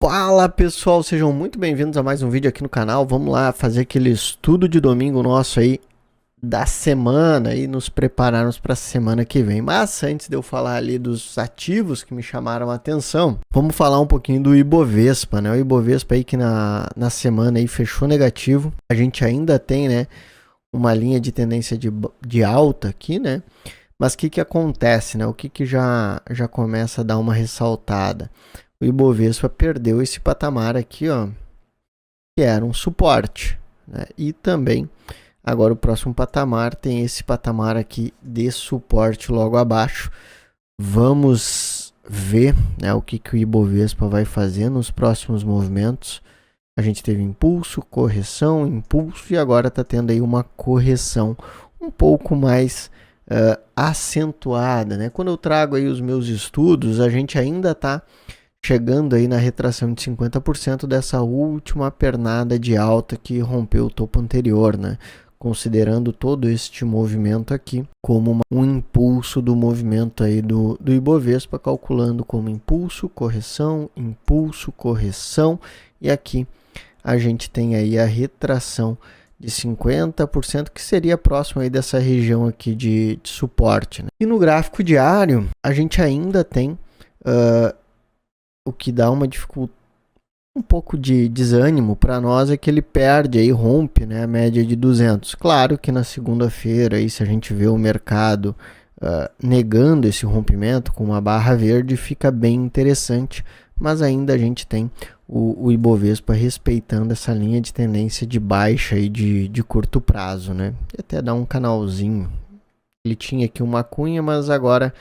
Fala pessoal, sejam muito bem-vindos a mais um vídeo aqui no canal. Vamos lá fazer aquele estudo de domingo nosso aí da semana e nos prepararmos para a semana que vem. Mas antes de eu falar ali dos ativos que me chamaram a atenção, vamos falar um pouquinho do Ibovespa, né? O Ibovespa aí que na semana aí fechou negativo. A gente ainda tem, né, uma linha de tendência de alta aqui, né? Mas o que acontece, né? O que já começa a dar uma ressaltada? O Ibovespa perdeu esse patamar aqui, ó, que era um suporte, né? E também, agora o próximo patamar tem esse patamar aqui de suporte logo abaixo. Vamos ver, né, o que o Ibovespa vai fazer nos próximos movimentos. A gente teve impulso, correção, impulso e agora está tendo aí uma correção um pouco mais acentuada, né? Quando eu trago aí os meus estudos, a gente ainda está chegando aí na retração de 50% dessa última pernada de alta que rompeu o topo anterior, né? Considerando todo este movimento aqui como um impulso do movimento aí do Ibovespa, calculando como impulso, correção, e aqui a gente tem aí a retração de 50%, que seria próximo aí dessa região aqui de suporte, né? E no gráfico diário, a gente ainda tem o que dá uma dificuldade, um pouco de desânimo para nós é que ele perde aí, rompe, né, a média de 200. Claro que na segunda-feira, aí, se a gente vê o mercado negando esse rompimento com uma barra verde, fica bem interessante, mas ainda a gente tem o Ibovespa respeitando essa linha de tendência de baixa aí de curto prazo, né? E até dá um canalzinho. Ele tinha aqui uma cunha, mas agora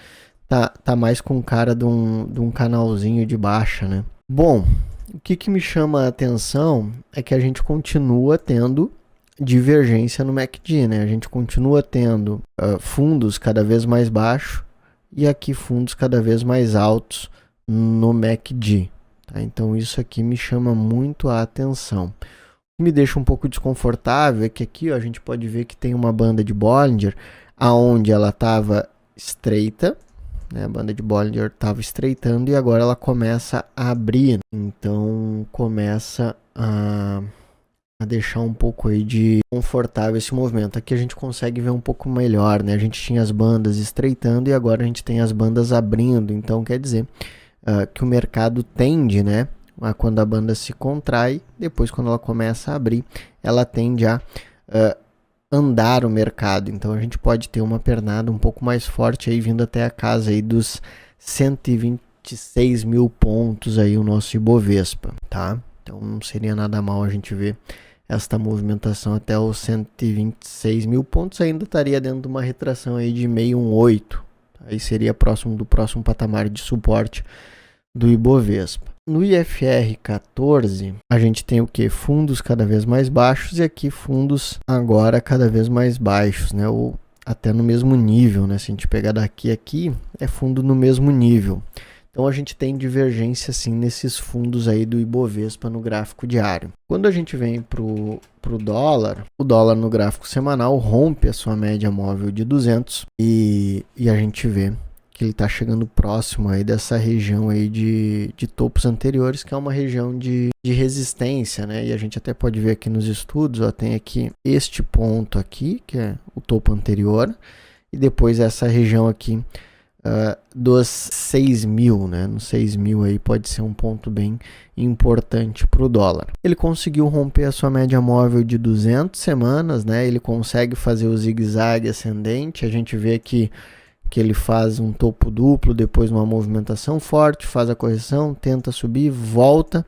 tá mais com cara de um canalzinho de baixa, né? Bom, o que me chama a atenção é que a gente continua tendo divergência no MACD, né? A gente continua tendo fundos cada vez mais baixos e aqui fundos cada vez mais altos no MACD, tá? Então isso aqui me chama muito a atenção. O que me deixa um pouco desconfortável é que aqui, ó, a gente pode ver que tem uma banda de Bollinger aonde ela estava estreita, né? A banda de Bollinger estava estreitando e agora ela começa a abrir, então começa a deixar um pouco aí de confortável esse movimento. Aqui a gente consegue ver um pouco melhor, né? A gente tinha as bandas estreitando e agora a gente tem as bandas abrindo, então quer dizer que o mercado tende, né, quando a banda se contrai, depois quando ela começa a abrir, ela tende a andar o mercado. Então a gente pode ter uma pernada um pouco mais forte aí, vindo até a casa aí dos 126 mil pontos aí o nosso Ibovespa, tá? Então não seria nada mal a gente ver esta movimentação até os 126 mil pontos, ainda estaria dentro de uma retração aí de 618, aí seria próximo do próximo patamar de suporte do Ibovespa. No IFR 14, a gente tem o que? Fundos cada vez mais baixos e aqui fundos agora cada vez mais baixos, né? Ou até no mesmo nível, né? Se a gente pegar daqui a aqui, é fundo no mesmo nível. Então a gente tem divergência sim nesses fundos aí do Ibovespa no gráfico diário. Quando a gente vem pro dólar, o dólar no gráfico semanal rompe a sua média móvel de 200 e a gente vê que ele está chegando próximo aí dessa região aí de topos anteriores, que é uma região de resistência, né? E a gente até pode ver aqui nos estudos, ó, tem aqui este ponto aqui, que é o topo anterior, e depois essa região aqui dos 6.000, né? No 6.000 aí pode ser um ponto bem importante para o dólar. Ele conseguiu romper a sua média móvel de 200 semanas, né? Ele consegue fazer o zigue-zague ascendente, a gente vê que ele faz um topo duplo, depois uma movimentação forte, faz a correção, tenta subir, volta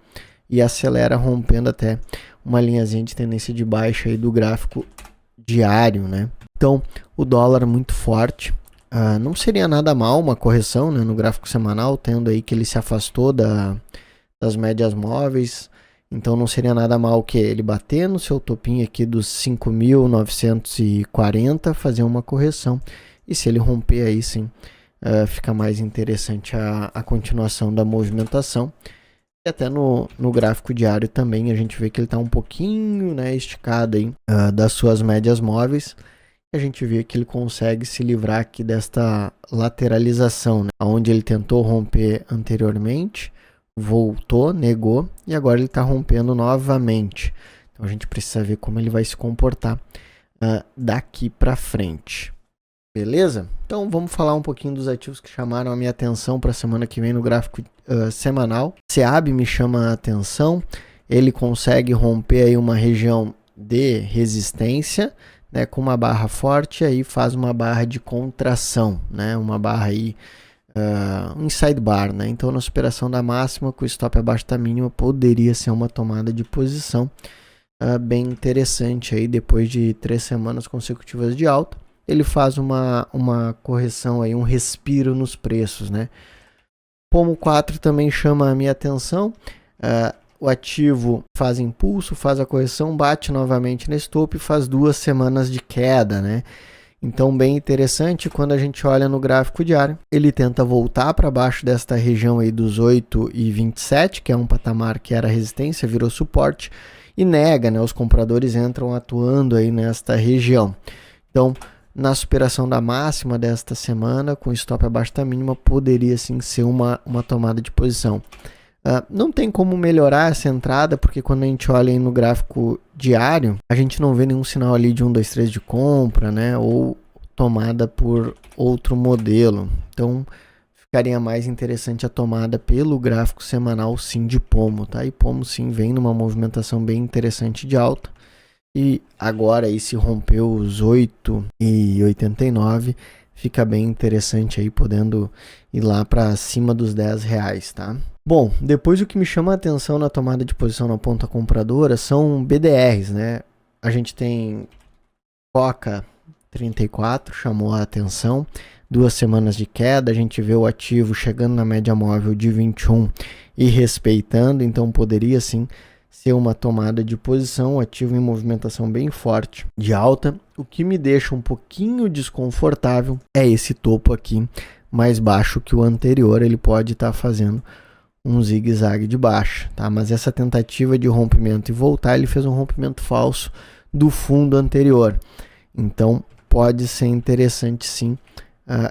e acelera, rompendo até uma linhazinha de tendência de baixa aí do gráfico diário, né? Então, o dólar muito forte. Não seria nada mal uma correção, né, no gráfico semanal, tendo aí que ele se afastou das médias móveis. Então, não seria nada mal que ele bater no seu topinho aqui dos 5.940, fazer uma correção. E se ele romper aí sim, fica mais interessante a continuação da movimentação. E até no gráfico diário também a gente vê que ele está um pouquinho, né, esticado aí, das suas médias móveis. A gente vê que ele consegue se livrar aqui desta lateralização, né, onde ele tentou romper anteriormente, voltou, negou e agora ele está rompendo novamente. Então a gente precisa ver como ele vai se comportar daqui para frente. Beleza? Então vamos falar um pouquinho dos ativos que chamaram a minha atenção para a semana que vem no gráfico semanal. SEAB me chama a atenção. Ele consegue romper aí uma região de resistência, né, com uma barra forte, aí faz uma barra de contração, né, uma barra aí, um sidebar, né, então na superação da máxima, com o stop abaixo da mínima, poderia ser uma tomada de posição bem interessante aí, depois de 3 semanas consecutivas de alta, ele faz uma correção aí, um respiro nos preços, né. Pomo 4 também chama a minha atenção, o ativo faz impulso, faz a correção, bate novamente nesse topo e faz 2 semanas de queda, né? Então, bem interessante, quando a gente olha no gráfico diário, ele tenta voltar para baixo desta região aí dos 8,27, que é um patamar que era resistência, virou suporte, e nega, né? Os compradores entram atuando aí nesta região. Então, na superação da máxima desta semana, com stop abaixo da mínima, poderia sim ser uma tomada de posição. Não tem como melhorar essa entrada, porque quando a gente olha aí no gráfico diário, a gente não vê nenhum sinal ali de 1, 2, 3 de compra, né? Ou tomada por outro modelo. Então, ficaria mais interessante a tomada pelo gráfico semanal, sim, de Pomo, tá? E Pomo, sim, vem numa movimentação bem interessante de alta. E agora aí se rompeu os 8,89, fica bem interessante aí, podendo ir lá para cima dos R$10, tá? Bom, depois o que me chama a atenção na tomada de posição na ponta compradora são BDRs, né? A gente tem Coca 34, chamou a atenção, 2 semanas de queda, a gente vê o ativo chegando na média móvel de 21 e respeitando, então poderia sim ser uma tomada de posição, ativo em movimentação bem forte de alta. O que me deixa um pouquinho desconfortável é esse topo aqui mais baixo que o anterior, ele pode estar fazendo um zigue-zague de baixa, tá? Mas essa tentativa de rompimento e voltar, ele fez um rompimento falso do fundo anterior. Então, pode ser interessante sim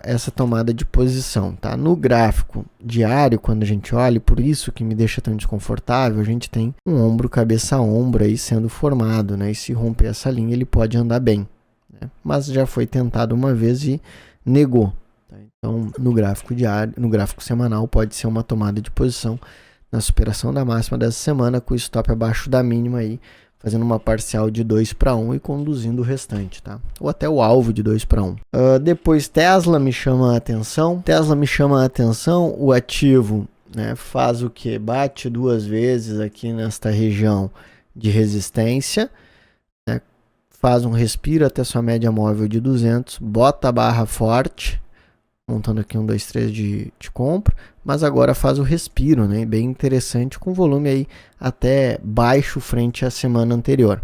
essa tomada de posição, tá? No gráfico diário, quando a gente olha, por isso que me deixa tão desconfortável, a gente tem um ombro, cabeça a ombro aí sendo formado, né? E se romper essa linha, ele pode andar bem, né? Mas já foi tentado uma vez e negou. Então, no gráfico diário, no gráfico semanal, pode ser uma tomada de posição na superação da máxima dessa semana, com o stop abaixo da mínima aí, fazendo uma parcial de 2-1 e conduzindo o restante, tá? Ou até o alvo de 2-1. Depois, Tesla me chama a atenção. O ativo, né, faz o que? Bate 2 vezes aqui nesta região de resistência, né? Faz um respiro até sua média móvel de 200, bota a barra forte, montando aqui 1, 2, 3 de compra, mas agora faz o respiro, né? Bem interessante, com volume aí até baixo frente à semana anterior.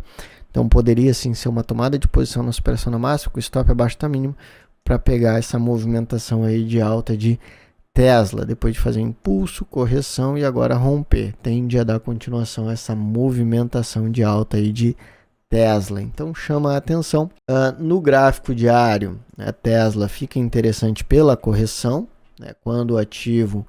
Então poderia sim ser uma tomada de posição na superação da máxima, com stop abaixo da mínima, para pegar essa movimentação aí de alta de Tesla, depois de fazer impulso, correção e agora romper. Tende a dar continuação a essa movimentação de alta aí de Tesla. Então chama a atenção. No gráfico diário, a Tesla fica interessante pela correção, né? Quando o ativo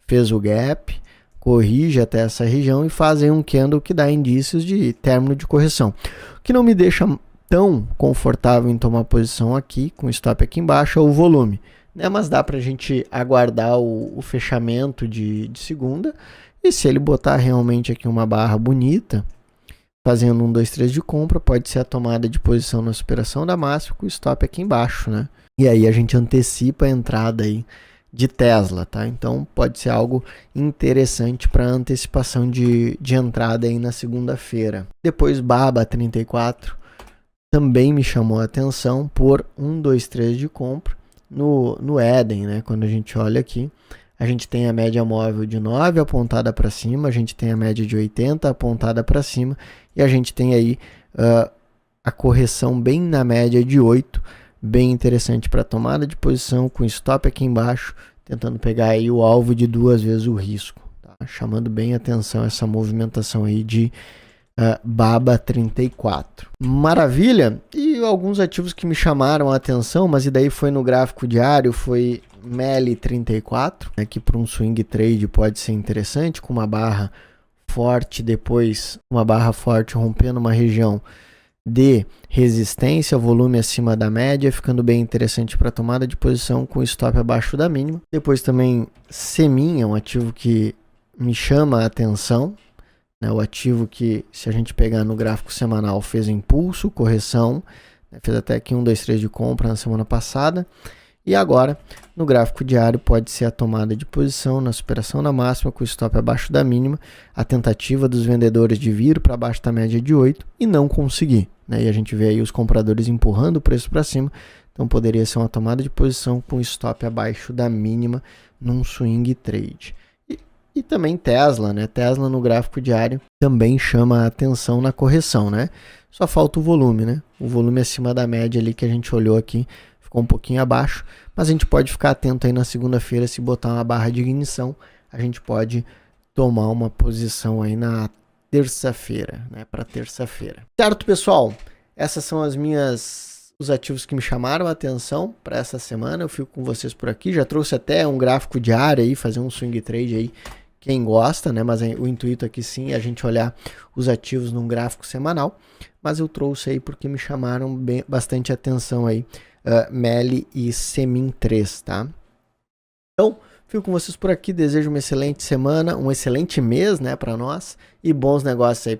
fez o gap, corrige até essa região e faz aí um candle que dá indícios de término de correção. O que não me deixa tão confortável em tomar posição aqui, com stop aqui embaixo, é o volume, né? Mas dá para a gente aguardar o fechamento de segunda, e se ele botar realmente aqui uma barra bonita, fazendo 1, 2, 3 de compra, pode ser a tomada de posição na superação da máxima, com o stop aqui embaixo, né? E aí a gente antecipa a entrada aí de Tesla, tá? Então pode ser algo interessante para antecipação de entrada aí na segunda-feira. Depois BABA 34 também me chamou a atenção por 1, 2, 3 de compra no Eden, né? Quando a gente olha aqui, a gente tem a média móvel de 9 apontada para cima, a gente tem a média de 80 apontada para cima e a gente tem aí a correção bem na média de 8, bem interessante para tomada de posição, com stop aqui embaixo, tentando pegar aí o alvo de 2 vezes o risco, tá? Chamando bem atenção essa movimentação aí de BABA 34. Maravilha! E alguns ativos que me chamaram a atenção, mas e daí foi no gráfico diário, foi MELI 34, né, que para um swing trade pode ser interessante, com uma barra forte, depois uma barra forte rompendo uma região de resistência, volume acima da média, ficando bem interessante para tomada de posição com stop abaixo da mínima. Depois também Semin é um ativo que me chama a atenção, né, o ativo que, se a gente pegar no gráfico semanal, fez impulso, correção, né, fez até aqui 1, 2, 3 de compra na semana passada. E agora, no gráfico diário, pode ser a tomada de posição na superação da máxima com o stop abaixo da mínima, a tentativa dos vendedores de vir para baixo da média de 8 e não conseguir, né? E a gente vê aí os compradores empurrando o preço para cima, então poderia ser uma tomada de posição com stop abaixo da mínima num swing trade. E também Tesla, né? Tesla no gráfico diário também chama a atenção na correção, né? Só falta o volume, né? O volume acima da média ali que a gente olhou aqui ficou um pouquinho abaixo, mas a gente pode ficar atento aí na segunda-feira, se botar uma barra de ignição, a gente pode tomar uma posição aí na terça-feira, né, para terça-feira. Certo, pessoal? Essas são os ativos que me chamaram a atenção para essa semana. Eu fico com vocês por aqui, já trouxe até um gráfico diário aí, fazer um swing trade aí, quem gosta, né? Mas o intuito aqui sim é a gente olhar os ativos num gráfico semanal, mas eu trouxe aí porque me chamaram bastante atenção aí, MELI e Semin 3, tá? Então, fico com vocês por aqui, desejo uma excelente semana, um excelente mês, né, para nós, e bons negócios aí.